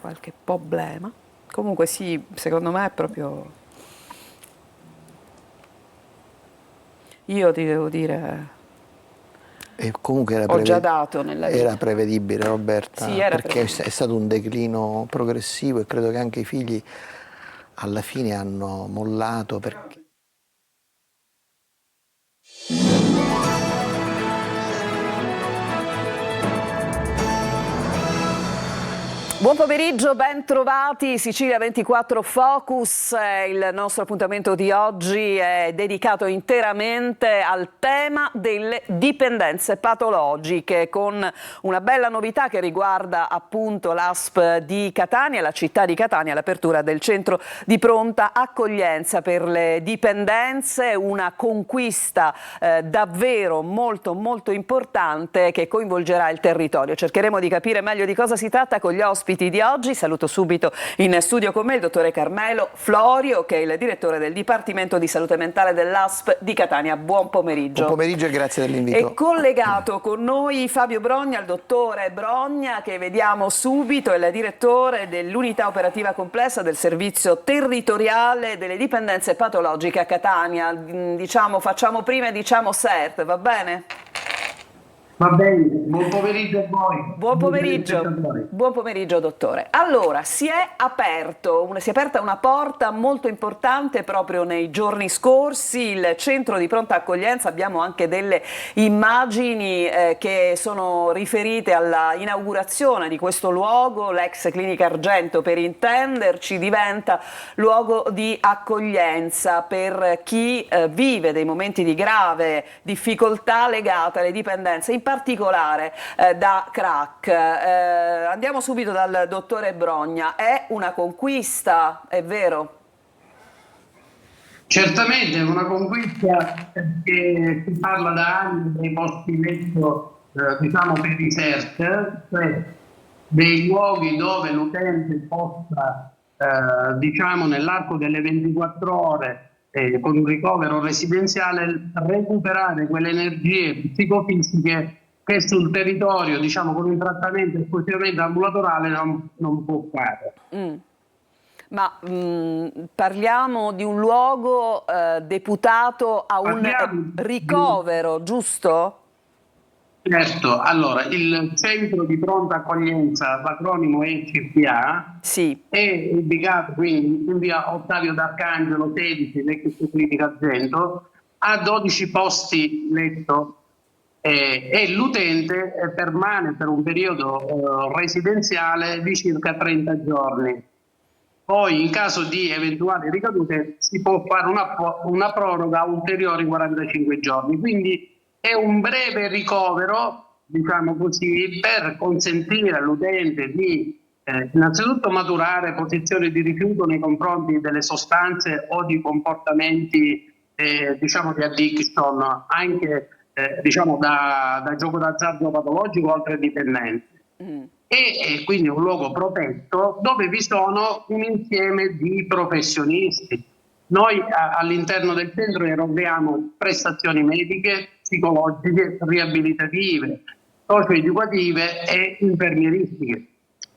qualche problema. Comunque sì, secondo me è proprio... Io ti devo dire... E comunque Ho già dato nella vita. era prevedibile, Roberta, Sì, era perché prevedibile. è stato un declino progressivo e credo che anche i figli alla fine hanno mollato perché... Buon pomeriggio, ben trovati. Sicilia 24 Focus. Il nostro appuntamento di oggi è dedicato interamente al tema delle dipendenze patologiche, con una bella novità che riguarda appunto l'ASP di Catania, la città di Catania, l'apertura del centro di pronta accoglienza per le dipendenze, una conquista davvero molto importante che coinvolgerà il territorio. Cercheremo di capire meglio di cosa si tratta con gli ospiti di oggi. Saluto subito in studio con me il dottore Carmelo Florio, che è il direttore del Dipartimento di Salute Mentale dell'ASP di Catania. Buon pomeriggio. Buon pomeriggio e grazie dell'invito. È collegato con noi Fabio Brogna, il dottore Brogna, che vediamo subito, è il direttore dell'unità operativa complessa del servizio territoriale delle dipendenze patologiche a Catania. Diciamo, facciamo prima e diciamo CERT, va bene? Va bene, buon pomeriggio a voi. Buon pomeriggio dottore. Allora, si è aperta una porta molto importante proprio nei giorni scorsi, il centro di pronta accoglienza, abbiamo anche delle immagini che sono riferite alla inaugurazione di questo luogo, l'ex Clinica Argento per intenderci, diventa luogo di accoglienza per chi vive dei momenti di grave difficoltà legate alle dipendenze, in particolare da crack. Andiamo subito dal dottore Brogna. È una conquista, è vero? Certamente è una conquista perché si parla da anni dei posti letto, diciamo per i CERT, cioè dei luoghi dove l'utente possa, diciamo nell'arco delle 24 ore con un ricovero residenziale recuperare quelle energie psicofisiche che sul territorio, diciamo con un trattamento esclusivamente ambulatoriale non può fare. Ma parliamo di un luogo deputato a un ricovero, giusto? Certo, allora il centro di pronta accoglienza, l'acronimo è CPA, sì, è ubicato quindi in via Ottavio d'Arcangelo 16, l'ex Clinica Argento, ha 12 posti letto e l'utente permane per un periodo residenziale di circa 30 giorni. Poi in caso di eventuali ricadute si può fare una proroga ulteriori 45 giorni, quindi è un breve ricovero, diciamo così, per consentire all'utente di innanzitutto maturare posizioni di rifiuto nei confronti delle sostanze o di comportamenti diciamo di addiction, anche diciamo da gioco d'azzardo patologico o altre dipendenze. E quindi un luogo protetto dove vi sono un insieme di professionisti. Noi all'interno del centro eroghiamo prestazioni mediche, psicologiche, riabilitative, socio-educative e infermieristiche.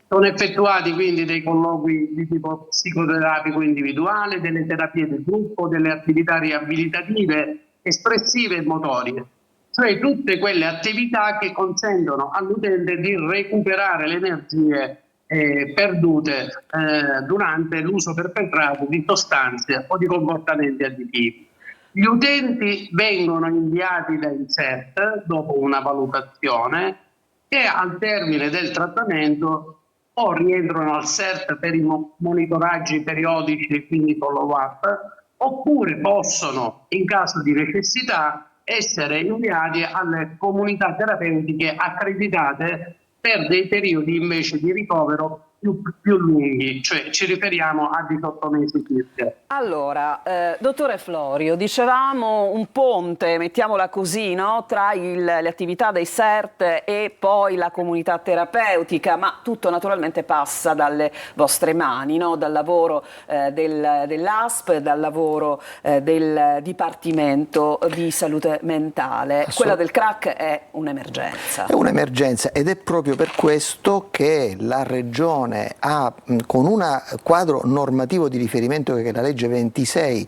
Sono effettuati quindi dei colloqui di tipo psicoterapico individuale, delle terapie di gruppo, delle attività riabilitative, espressive e motorie. Cioè tutte quelle attività che consentono all'utente di recuperare le energie perdute durante l'uso perpetrato di sostanze o di comportamenti additivi. Gli utenti vengono inviati dai CERT dopo una valutazione e al termine del trattamento o rientrano al CERT per i monitoraggi periodici e quindi follow-up, oppure possono, in caso di necessità, essere inviati alle comunità terapeutiche accreditate per dei periodi invece di ricovero più lunghi, cioè ci riferiamo a 18 mesi circa. Allora, dottore Florio, dicevamo un ponte, mettiamola così, no? Tra le attività dei CERT e poi la comunità terapeutica, ma tutto naturalmente passa dalle vostre mani, no? Dal lavoro dell'ASP, dal lavoro del Dipartimento di Salute Mentale. Quella del crack è un'emergenza. È un'emergenza ed è proprio per questo che la Regione ha, con un quadro normativo di riferimento che è la legge 26,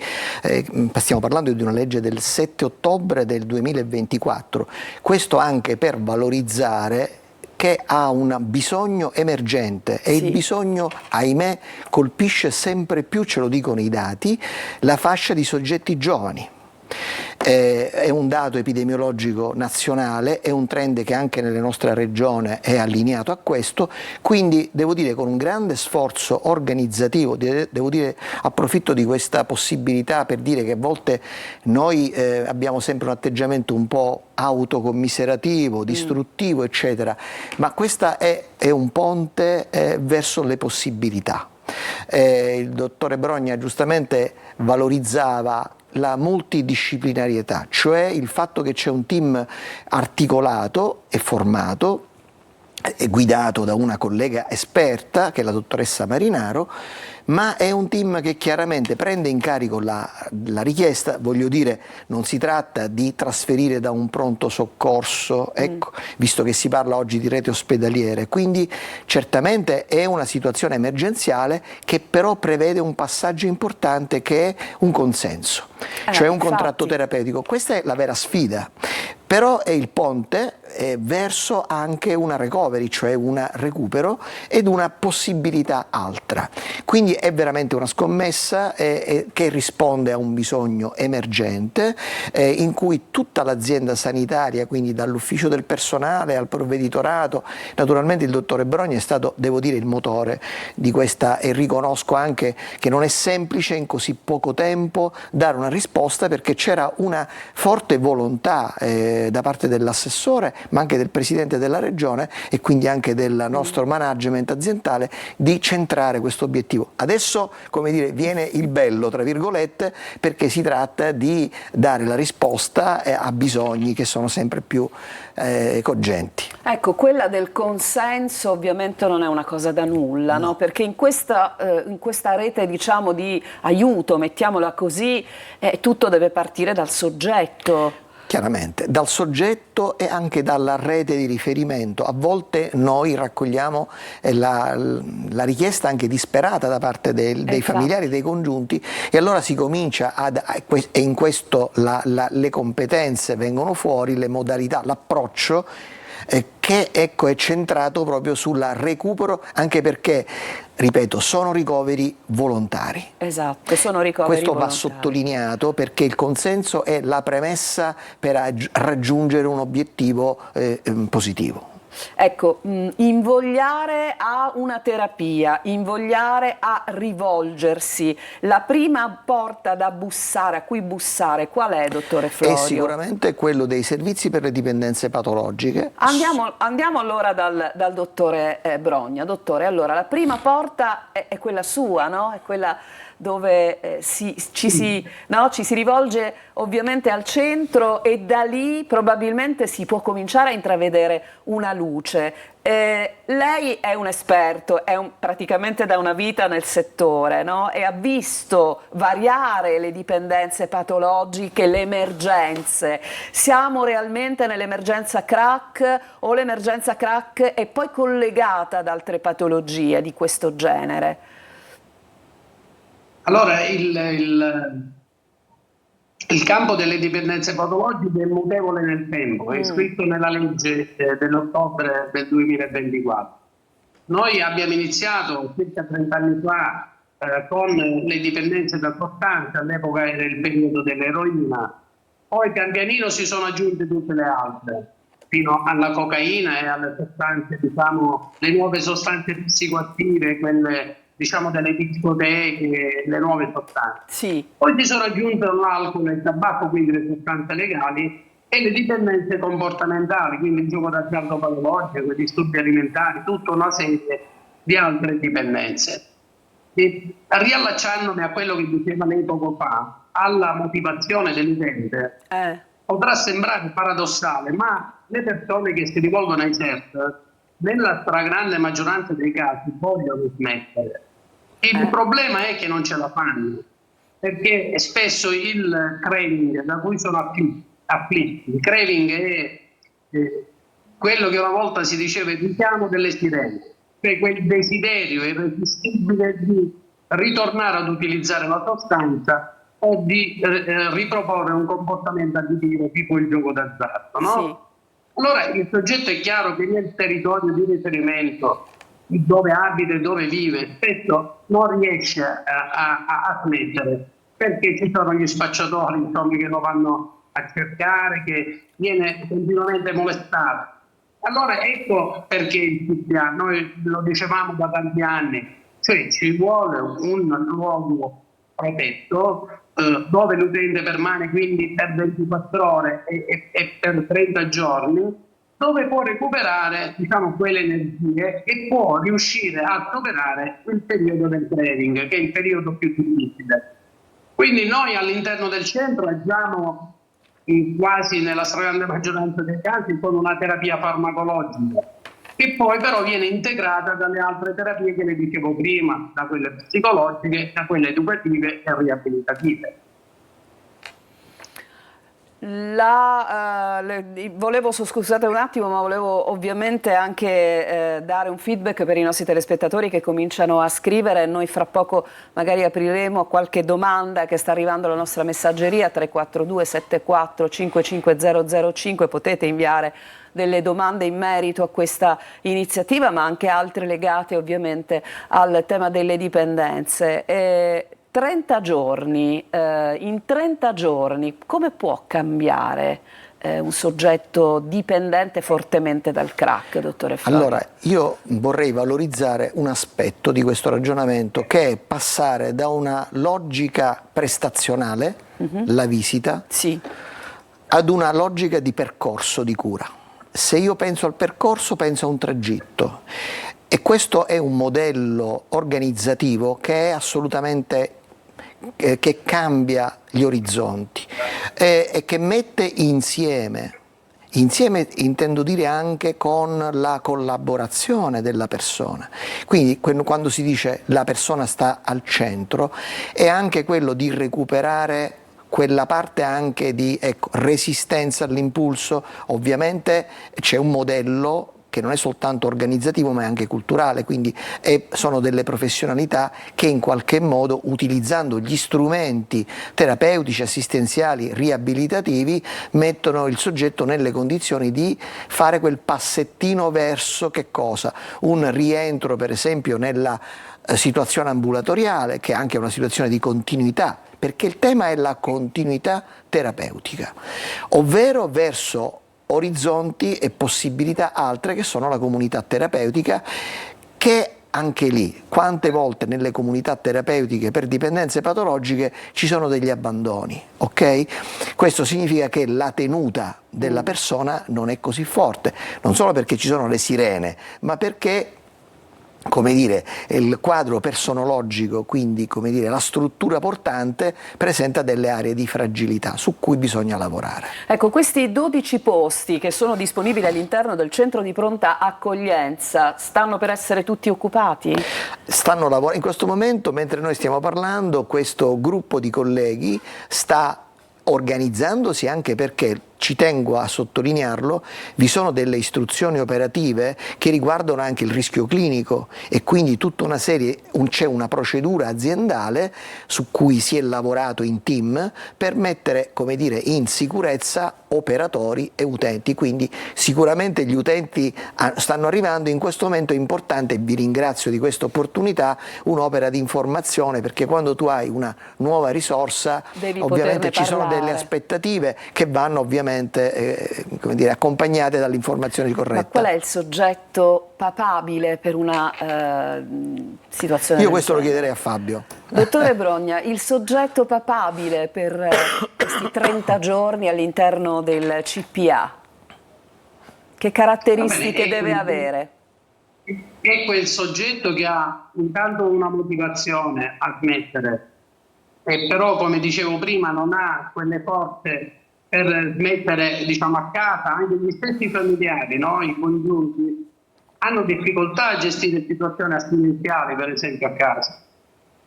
stiamo parlando di una legge del 7 ottobre del 2024, questo anche per valorizzare che ha un bisogno emergente e il bisogno, ahimè, colpisce sempre più, ce lo dicono i dati, la fascia di soggetti giovani. È un dato epidemiologico nazionale, è un trend che anche nelle nostre regioni è allineato a questo, quindi devo dire con un grande sforzo organizzativo, devo dire approfitto di questa possibilità per dire che a volte noi abbiamo sempre un atteggiamento un po' autocommiserativo, distruttivo, eccetera, ma questa è un ponte verso le possibilità. Il dottore Brogna giustamente valorizzava la multidisciplinarietà, cioè il fatto che c'è un team articolato e formato e guidato da una collega esperta che è la dottoressa Marinaro, ma è un team che chiaramente prende in carico la richiesta, voglio dire, non si tratta di trasferire da un pronto soccorso, ecco, visto che si parla oggi di rete ospedaliere, quindi certamente è una situazione emergenziale che però prevede un passaggio importante che è un consenso, cioè un contratto terapeutico. Questa è la vera sfida, però è il ponte verso anche una recovery, cioè un recupero ed una possibilità altra. Quindi è veramente una scommessa che risponde a un bisogno emergente in cui tutta l'azienda sanitaria, quindi dall'ufficio del personale al provveditorato, naturalmente il dottore Brogna è stato, devo dire, il motore di questa, e riconosco anche che non è semplice in così poco tempo dare una risposta, perché c'era una forte volontà da parte dell'assessore ma anche del Presidente della Regione e quindi anche del nostro management aziendale di centrare questo obiettivo. Adesso, come dire, viene il bello, tra virgolette, perché si tratta di dare la risposta a bisogni che sono sempre più cogenti. Ecco, quella del consenso ovviamente non è una cosa da nulla, no? Perché in questa rete, diciamo, di aiuto, mettiamola così, tutto deve partire dal soggetto. Chiaramente, dal soggetto e anche dalla rete di riferimento. A volte noi raccogliamo la richiesta anche disperata da parte dei familiari, dei congiunti, e allora si comincia e in questo le competenze vengono fuori, le modalità, l'approccio che ecco è centrato proprio sul recupero, anche perché, ripeto, sono ricoveri volontari. Esatto, sono ricoveri Questo volontari. va sottolineato perché il consenso è la premessa per raggiungere un obiettivo positivo. Ecco, invogliare a una terapia, invogliare a rivolgersi, la prima porta da bussare, a cui bussare, qual è, dottore Florio? È sicuramente quello dei servizi per le dipendenze patologiche. Andiamo allora dal dottore Brogna. Dottore, allora la prima porta è quella sua, no? È quella dove ci si rivolge ovviamente al centro, e da lì probabilmente si può cominciare a intravedere una luce. Lei è un esperto, praticamente da una vita nel settore, no? E ha visto variare le dipendenze patologiche, le emergenze. Siamo realmente nell'emergenza crack, o l'emergenza crack è poi collegata ad altre patologie di questo genere? Allora, il campo delle dipendenze patologiche è mutevole nel tempo, è iscritto nella legge dell'ottobre del 2024. Noi abbiamo iniziato circa 30 anni fa con le dipendenze da sostanze, all'epoca era il periodo dell'eroina, poi pian pianino si sono aggiunte tutte le altre, fino alla cocaina e alle sostanze, diciamo, le nuove sostanze psicoattive, quelle, diciamo, delle discoteche, le nuove sostanze. Sì. Poi si sono aggiunte l'alcol e il tabacco, quindi le sostanze legali, e le dipendenze comportamentali, quindi il gioco d'azzardo patologico, i disturbi alimentari, tutta una serie di altre dipendenze. E riallacciandomi a quello che diceva lei poco fa, alla motivazione dell'utente, potrà sembrare paradossale, ma le persone che si rivolgono ai CERT, nella stragrande maggioranza dei casi, vogliono smettere. Il problema è che non ce la fanno, perché spesso il craving da cui sono afflitti, il craving è quello che una volta si diceva il richiamo delle sirene. c'è quel desiderio irresistibile di ritornare ad utilizzare la sostanza o di riproporre un comportamento additivo tipo il gioco d'azzardo, no? Sì. Allora il soggetto è chiaro che nel territorio di riferimento, dove abita e dove vive, spesso non riesce a smettere, perché ci sono gli spacciatori, insomma, che lo vanno a cercare, che viene continuamente molestato. Allora ecco perché il CPA, noi lo dicevamo da tanti anni, cioè ci vuole un luogo protetto dove l'utente permane quindi per 24 ore e per 30 giorni, dove può recuperare, diciamo, quelle energie e può riuscire a superare il periodo del trading, che è il periodo più difficile. Quindi noi all'interno del centro agiamo quasi nella stragrande maggioranza dei casi con una terapia farmacologica, che poi però viene integrata dalle altre terapie che le dicevo prima, da quelle psicologiche, da quelle educative e riabilitative. Scusate un attimo, ma volevo ovviamente anche dare un feedback per i nostri telespettatori che cominciano a scrivere. Noi fra poco magari apriremo qualche domanda che sta arrivando alla nostra messaggeria 342 74 55005. Potete inviare delle domande in merito a questa iniziativa, ma anche altre legate ovviamente al tema delle dipendenze. 30 giorni, in 30 giorni come può cambiare un soggetto dipendente fortemente dal crack, dottore Flavio? Allora, io vorrei valorizzare un aspetto di questo ragionamento, che è passare da una logica prestazionale, la visita, sì, ad una logica di percorso di cura. Se io penso al percorso, penso a un tragitto, e questo è un modello organizzativo che è assolutamente che cambia gli orizzonti e che mette insieme intendo dire anche con la collaborazione della persona. Quindi quando si dice la persona sta al centro, è anche quello di recuperare quella parte anche di resistenza all'impulso. Ovviamente c'è un modello che non è soltanto organizzativo ma è anche culturale, quindi sono delle professionalità che in qualche modo, utilizzando gli strumenti terapeutici, assistenziali, riabilitativi, mettono il soggetto nelle condizioni di fare quel passettino verso che cosa? Un rientro per esempio nella situazione ambulatoriale, che è anche una situazione di continuità, perché il tema è la continuità terapeutica, ovvero verso orizzonti e possibilità altre che sono la comunità terapeutica, che anche lì, quante volte nelle comunità terapeutiche per dipendenze patologiche ci sono degli abbandoni, ok? Questo significa che la tenuta della persona non è così forte, non solo perché ci sono le sirene, ma perché, come dire, il quadro personologico, quindi come dire, la struttura portante presenta delle aree di fragilità su cui bisogna lavorare. Ecco, questi 12 posti che sono disponibili all'interno del centro di pronta accoglienza stanno per essere tutti occupati? Stanno lavorando in questo momento, mentre noi stiamo parlando, questo gruppo di colleghi sta organizzandosi, anche perché, ci tengo a sottolinearlo, vi sono delle istruzioni operative che riguardano anche il rischio clinico, e quindi tutta una serie, c'è una procedura aziendale su cui si è lavorato in team per mettere, come dire, in sicurezza operatori e utenti. Quindi sicuramente gli utenti stanno arrivando. In questo momento è importante, e vi ringrazio di questa opportunità, un'opera di informazione, perché quando tu hai una nuova risorsa ovviamente ci sono delle aspettative che vanno ovviamente come dire, accompagnate dall'informazione corretta. Ma qual è il soggetto papabile per una situazione? Io questo lo chiederei a Fabio. Dottore Brogna, il soggetto papabile per questi 30 giorni all'interno del CPA, che caratteristiche deve avere? È quel soggetto che ha intanto una motivazione a smettere, e però, come dicevo prima, non ha quelle forze per smettere, diciamo, a casa. Anche gli stessi familiari, no? I congiunti, hanno difficoltà a gestire situazioni astinenziali, per esempio, a casa.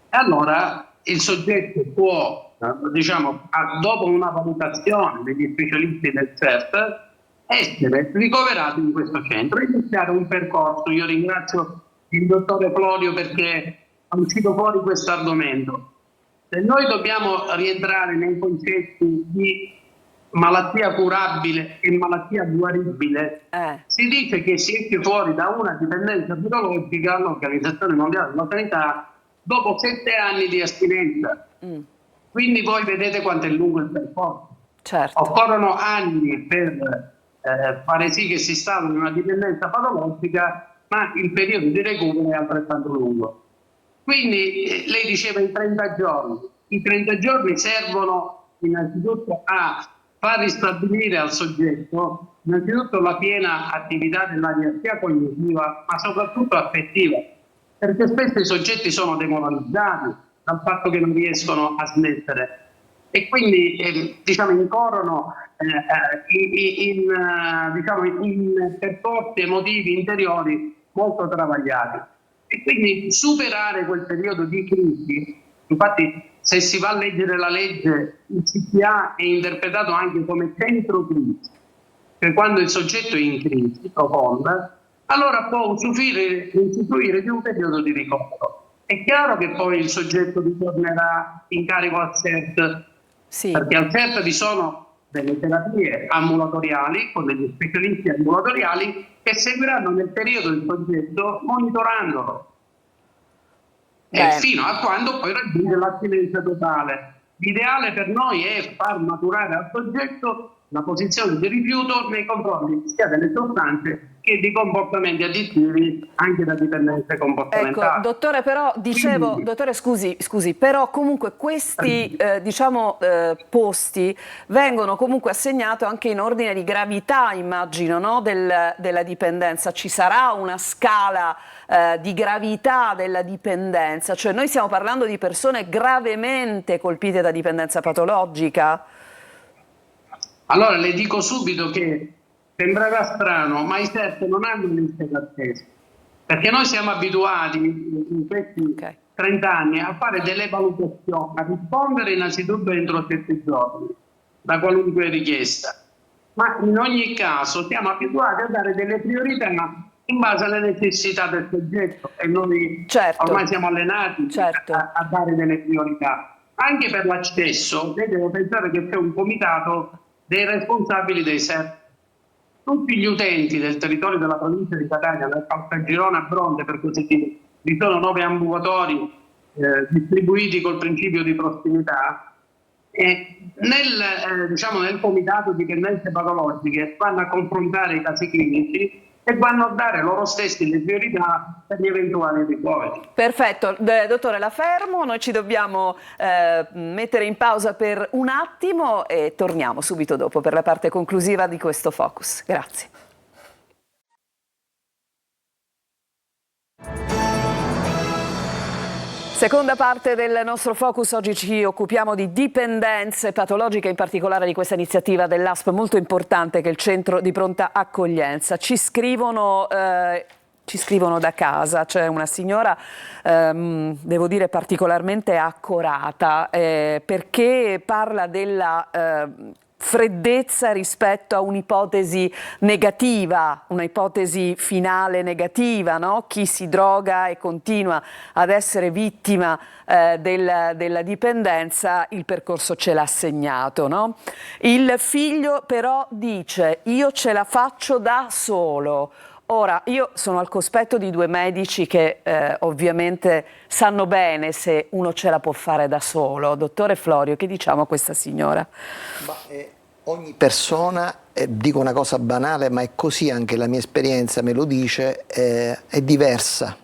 E allora il soggetto può, diciamo, dopo una valutazione degli specialisti del CERT, essere ricoverato in questo centro e iniziare un percorso. Io ringrazio il dottore Florio perché è uscito fuori questo argomento. Se noi dobbiamo rientrare nei concetti di malattia curabile e malattia guaribile, si dice che si esce fuori da una dipendenza patologica, l'Organizzazione Mondiale della Sanità, dopo 7 anni di astinenza. Quindi voi vedete quanto è lungo il percorso. Certo. Occorrono anni per fare sì che si instauri in una dipendenza patologica, ma il periodo di recupero è altrettanto lungo. Quindi lei diceva i 30 giorni. I 30 giorni servono innanzitutto a far ristabilire al soggetto innanzitutto la piena attività dell'area sia cognitiva ma soprattutto affettiva, perché spesso i soggetti sono demoralizzati dal fatto che non riescono a smettere e quindi diciamo incorrono in percorsi emotivi interiori molto travagliati e quindi superare quel periodo di crisi. Infatti se si va a leggere la legge, il CPA è interpretato anche come centro crisi, cioè quando il soggetto è in crisi profonda, allora può usufruire di un periodo di ricovero. È chiaro che poi il soggetto ritornerà in carico al CERT, perché al CERT vi sono delle terapie ambulatoriali con degli specialisti ambulatoriali che seguiranno nel periodo il soggetto monitorandolo. Fino a quando poi raggiunge l'astinenza totale. L'ideale per noi è far maturare al soggetto la posizione di rifiuto nei confronti sia delle sostanze che di comportamenti additivi anche da dipendenze comportamentali. Ecco, dottore, però dicevo, dottore scusi, però comunque questi posti vengono comunque assegnati anche in ordine di gravità, immagino, no? della dipendenza. Ci sarà una scala di gravità della dipendenza, cioè noi stiamo parlando di persone gravemente colpite da dipendenza patologica? Allora le dico subito che sembrerà strano, ma i CERT non hanno liste d'attesa, perché noi siamo abituati in questi 30 anni a fare delle valutazioni, a rispondere innanzitutto entro 7 giorni da qualunque richiesta, ma in ogni caso siamo abituati a dare delle priorità in base alle necessità del soggetto e noi ormai siamo allenati a dare delle priorità. Anche per l'accesso, lei deve pensare che c'è un comitato dei responsabili dei CERT. Tutti gli utenti del territorio della provincia di Catania, dal Caltagirone a Bronte per così dire, vi sono 9 ambulatori distribuiti col principio di prossimità e nel comitato di dipendenze patologiche vanno a confrontare i casi clinici e vanno a dare loro stessi le priorità per gli eventuali ricoveri. Perfetto, dottore, la fermo, noi ci dobbiamo mettere in pausa per un attimo e torniamo subito dopo per la parte conclusiva di questo focus. Grazie. Seconda parte del nostro focus, oggi ci occupiamo di dipendenze patologiche, in particolare di questa iniziativa dell'ASP molto importante che è il centro di pronta accoglienza. Ci scrivono da casa, c'è una signora, devo dire particolarmente accorata, perché parla della freddezza rispetto a un'ipotesi negativa, un'ipotesi finale negativa, no? Chi si droga e continua ad essere vittima della dipendenza, il percorso ce l'ha segnato, no? Il figlio però dice: io ce la faccio da solo. Ora, io sono al cospetto di 2 medici che ovviamente sanno bene se uno ce la può fare da solo. Dottore Florio, che diciamo a questa signora? Ogni persona, dico una cosa banale, ma è così, anche la mia esperienza me lo dice, è diversa.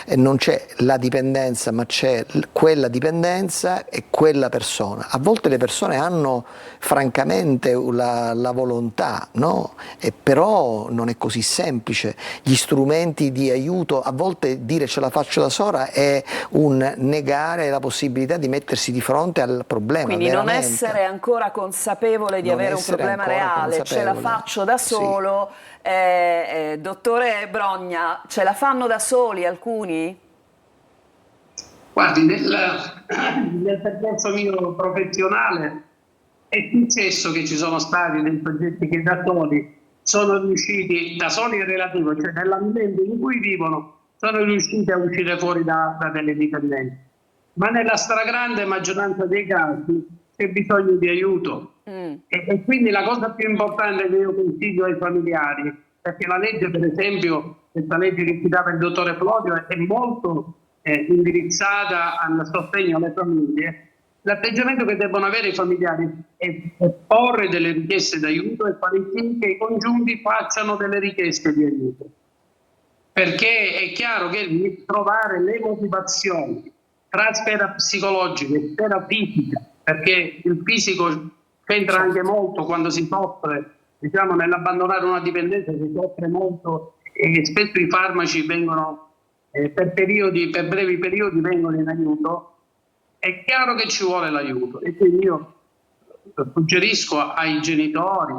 Non c'è la dipendenza, ma c'è quella dipendenza e quella persona. A volte le persone hanno francamente la volontà, no? Però non è così semplice. Gli strumenti di aiuto, a volte dire ce la faccio da sola è un negare la possibilità di mettersi di fronte al problema. Quindi veramente. Non essere ancora consapevole di avere un problema reale, ce la faccio da solo. Sì. Dottore Brogna, ce la fanno da soli alcuni? Guardi, nel percorso mio professionale è successo che ci sono stati dei soggetti che da soli sono riusciti, da soli è relativo, cioè nell'ambiente in cui vivono, sono riusciti a uscire fuori da delle dipendenze. Ma nella stragrande maggioranza dei casi c'è bisogno di aiuto. E quindi la cosa più importante che io consiglio ai familiari, perché la legge, per esempio, questa legge che citava il dottore Florio, è molto indirizzata al sostegno alle famiglie. L'atteggiamento che devono avere i familiari è porre delle richieste d'aiuto e fare sì che i congiunti facciano delle richieste di aiuto. Perché è chiaro che trovare le motivazioni tra sfera psicologica e sfera fisica, perché il fisico c'entra anche molto quando si soffre, diciamo, nell'abbandonare una dipendenza si soffre molto e spesso i farmaci vengono per brevi periodi vengono in aiuto. È chiaro che ci vuole l'aiuto e quindi io suggerisco ai genitori,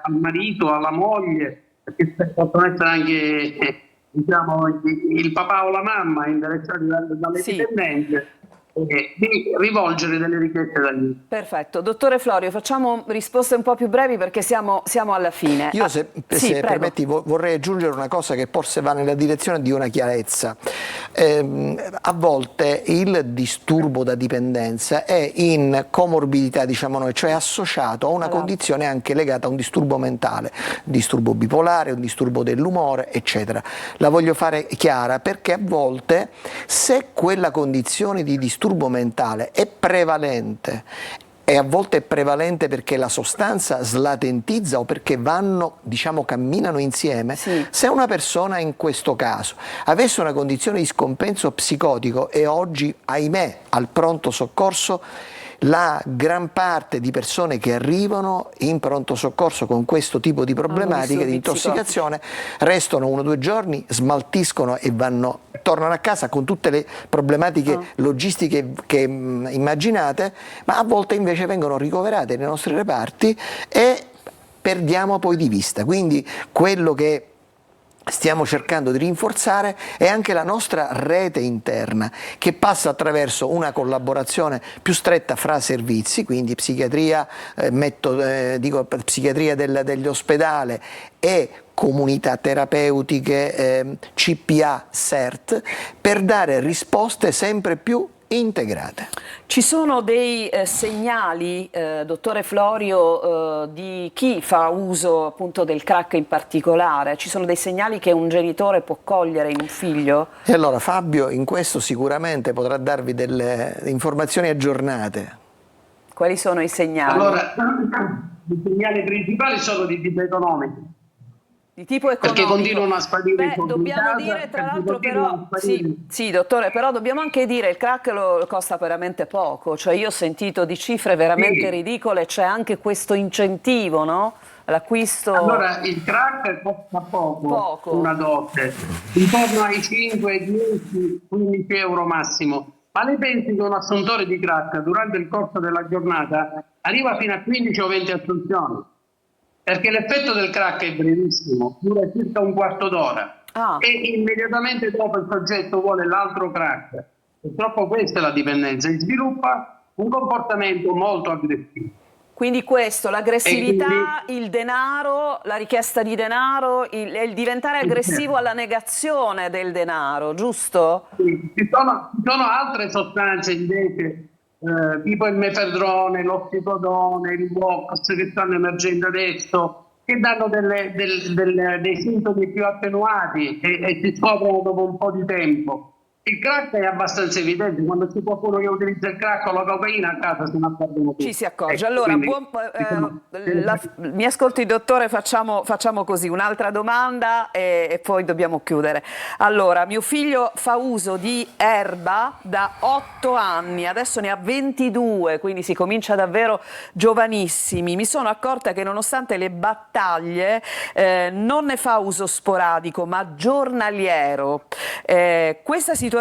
al marito, alla moglie, perché possono essere anche diciamo, il papà o la mamma interessati dalle dipendenze, di rivolgere delle richieste d'aiuto. Perfetto. Dottore Florio, facciamo risposte un po' più brevi perché siamo alla fine. Io se permetti vorrei aggiungere una cosa che forse va nella direzione di una chiarezza. A volte il disturbo da dipendenza è in comorbidità, diciamo noi, cioè associato a una condizione anche legata a un disturbo mentale, un disturbo bipolare, un disturbo dell'umore, eccetera. La voglio fare chiara perché a volte se quella condizione di disturbo mentale è prevalente e a volte è prevalente perché la sostanza slatentizza o perché camminano insieme, se una persona in questo caso avesse una condizione di scompenso psicotico e oggi, ahimè, al pronto soccorso la gran parte di persone che arrivano in pronto soccorso con questo tipo di problematiche di intossicazione restano 1 o 2 giorni, smaltiscono e tornano a casa con tutte le problematiche logistiche che immaginate, ma a volte invece vengono ricoverate nei nostri reparti e perdiamo poi di vista. Quindi quello che stiamo cercando di rinforzare è anche la nostra rete interna che passa attraverso una collaborazione più stretta fra servizi, quindi psichiatria, psichiatria dell'ospedale e comunità terapeutiche, CPA, CERT, per dare risposte sempre più integrate. Ci sono dei segnali, dottore Florio, di chi fa uso appunto del crack in particolare? Ci sono dei segnali che un genitore può cogliere in un figlio? E allora Fabio in questo sicuramente potrà darvi delle informazioni aggiornate. Quali sono i segnali? Allora, i segnali principali sono di tipo economico. Di tipo economico. Perché continuano a sparire i soldi dobbiamo in casa, dire tra l'altro però sì dottore, però dobbiamo anche dire il crack lo costa veramente poco, cioè io ho sentito di cifre veramente ridicole, c'è anche questo incentivo, no? L'acquisto. Allora il crack costa poco. Una dose, intorno ai 5, 10, 15 euro massimo. Ma lei pensi che un assuntore di crack durante il corso della giornata arriva fino a 15 o 20 assunzioni? Perché l'effetto del crack è brevissimo, dura circa un quarto d'ora e immediatamente dopo il soggetto vuole l'altro crack. Purtroppo questa è la dipendenza, e sviluppa un comportamento molto aggressivo. Quindi questo, l'aggressività, il denaro, la richiesta di denaro, il diventare aggressivo alla negazione del denaro, giusto? Sì, ci sono altre sostanze invece, tipo il mefedrone, l'ossicodone, il Box che stanno emergendo adesso, che danno dei sintomi più attenuati e si scoprono dopo un po' di tempo. Il crack è abbastanza evidente, quando c'è qualcuno che utilizza il crack o la cocaina a casa se ne accorgono tutti. Ci si accorge. Allora, mi ascolti dottore, facciamo così, un'altra domanda e poi dobbiamo chiudere. Allora, mio figlio fa uso di erba da 8 anni, adesso ne ha 22, quindi si comincia davvero giovanissimi. Mi sono accorta che nonostante le battaglie non ne fa uso sporadico ma giornaliero. Questa situazione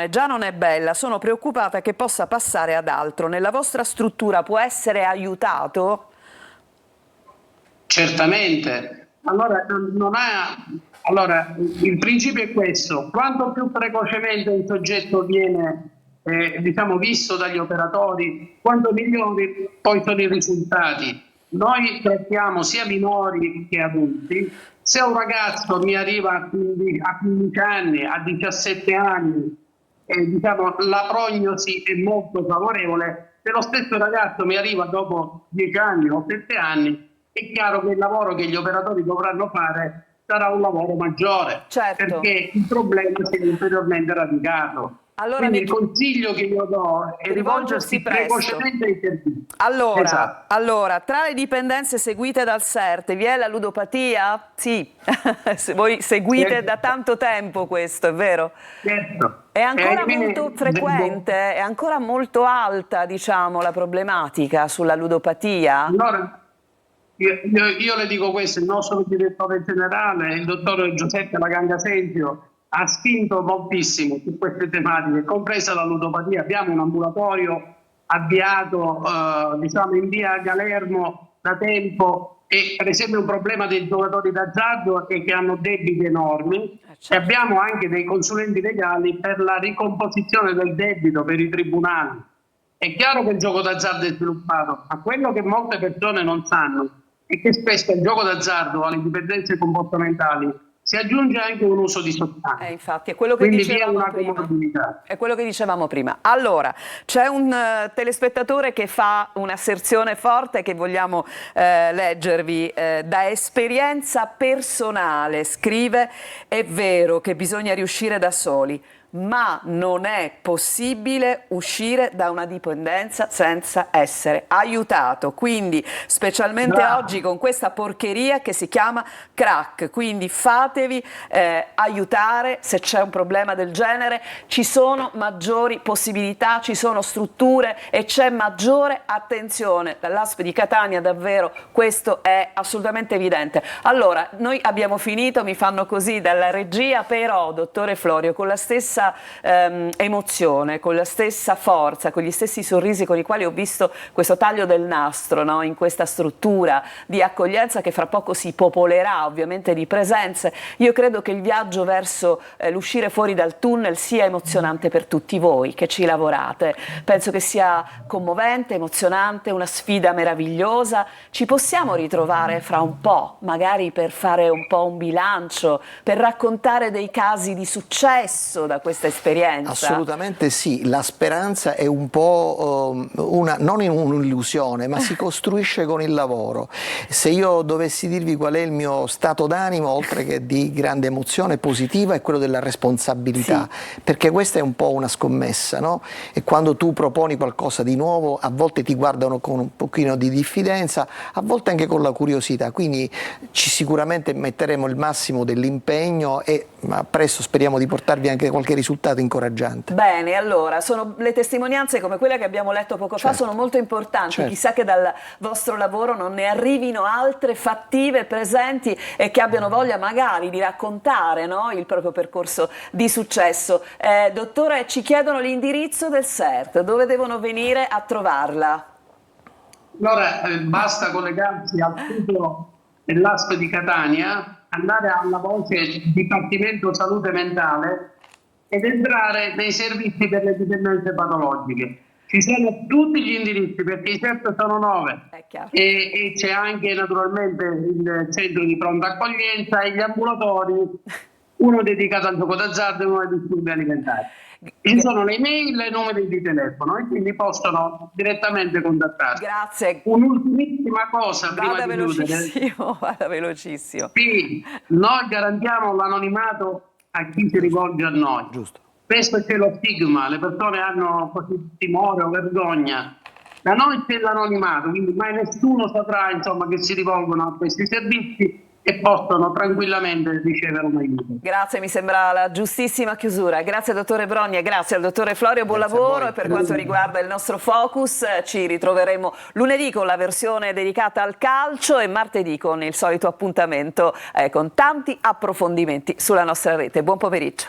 già non è bella, sono preoccupata che possa passare ad altro. Nella vostra struttura può essere aiutato? Certamente. Allora, il principio è questo: quanto più precocemente un soggetto viene visto dagli operatori, quanto migliori poi sono i risultati. Noi trattiamo sia minori che adulti Se un ragazzo mi arriva a 15 anni, a 17 anni, diciamo, la prognosi è molto favorevole. Se lo stesso ragazzo mi arriva dopo 10 anni o 7 anni, è chiaro che il lavoro che gli operatori dovranno fare sarà un lavoro maggiore, Certo. perché il problema si è ulteriormente radicato. Allora, Quindi il consiglio che io do è rivolgersi precocemente ai servizi. Allora, Esatto. allora, tra le dipendenze seguite dal CERT vi è la ludopatia? Sì, voi seguite da tanto tempo questo, è vero? Certo. È ancora molto frequente, è ancora molto alta, diciamo, la problematica sulla ludopatia? Allora, io le dico questo: il nostro direttore generale, il dottor Giuseppe Lagangasensio, ha spinto moltissimo su queste tematiche, compresa la ludopatia. Abbiamo un ambulatorio avviato diciamo in via Galermo da tempo, e per esempio un problema dei giocatori d'azzardo è che hanno debiti enormi, certo. E abbiamo anche dei consulenti legali per la ricomposizione del debito per i tribunali. È chiaro che il gioco d'azzardo è sviluppato, ma quello che molte persone non sanno è che spesso al gioco d'azzardo, alle dipendenze comportamentali, si aggiunge anche un uso di sostanze. Infatti, è quello che dicevamo prima. È quello che dicevamo prima. Allora, c'è un telespettatore che fa un'asserzione forte che vogliamo leggervi. Da esperienza personale, scrive: è vero che bisogna riuscire da soli, ma non è possibile uscire da una dipendenza senza essere aiutato, quindi specialmente oggi con questa porcheria che si chiama crack. Quindi fatevi aiutare se c'è un problema del genere, ci sono maggiori possibilità, ci sono strutture e c'è maggiore attenzione dall'ASP di Catania, davvero questo è assolutamente evidente. Allora, noi abbiamo finito, mi fanno così dalla regia, però dottore Florio, con la stessa emozione, con la stessa forza, con gli stessi sorrisi con i quali ho visto questo taglio del nastro, no? In questa struttura di accoglienza che fra poco si popolerà ovviamente di presenze, io credo che il viaggio verso l'uscire fuori dal tunnel sia emozionante per tutti voi che ci lavorate. Penso che sia commovente, emozionante, una sfida meravigliosa. Ci possiamo ritrovare fra un po', magari per fare un po' un bilancio, per raccontare dei casi di successo da questa esperienza? Assolutamente sì, la speranza è un po' non un'illusione, ma si costruisce con il lavoro. Se io dovessi dirvi qual è il mio stato d'animo, oltre che di grande emozione positiva, è quello della responsabilità, sì. Perché questa è un po' una scommessa, no? E quando tu proponi qualcosa di nuovo, a volte ti guardano con un pochino di diffidenza, a volte anche con la curiosità, quindi sicuramente metteremo il massimo dell'impegno e presto speriamo di portarvi anche qualche risultato incoraggiante. Bene, allora, le testimonianze come quella che abbiamo letto poco fa sono molto importanti. Certo. Chissà che dal vostro lavoro non ne arrivino altre fattive, presenti e che abbiano voglia magari di raccontare, no, il proprio percorso di successo. Dottore, ci chiedono l'indirizzo del CERT, dove devono venire a trovarla? Allora, basta collegarsi al sito dell'ASP di Catania, andare alla voce Dipartimento Salute Mentale ed entrare nei servizi per le dipendenze patologiche. Ci sono tutti gli indirizzi, perché i CERT sono 9 e c'è anche naturalmente il centro di pronta accoglienza e gli ambulatori, uno dedicato al gioco d'azzardo e uno ai disturbi alimentari. Ci sono le email e i numeri di telefono e quindi possono direttamente contattarci. Grazie. Un'ultimissima cosa prima di chiudere. Vada velocissimo. Sì, noi garantiamo l'anonimato a chi si rivolge a noi. Giusto. Spesso c'è lo stigma, le persone hanno così timore o vergogna. Da noi c'è l'anonimato, quindi mai nessuno saprà, insomma, che si rivolgono a questi servizi e possono tranquillamente ricevere un aiuto. Grazie, mi sembra la giustissima chiusura. Grazie dottore Brogna, grazie al dottore Florio, buon lavoro, e per quanto riguarda il nostro focus ci ritroveremo lunedì con la versione dedicata al calcio e martedì con il solito appuntamento con tanti approfondimenti sulla nostra rete. Buon pomeriggio.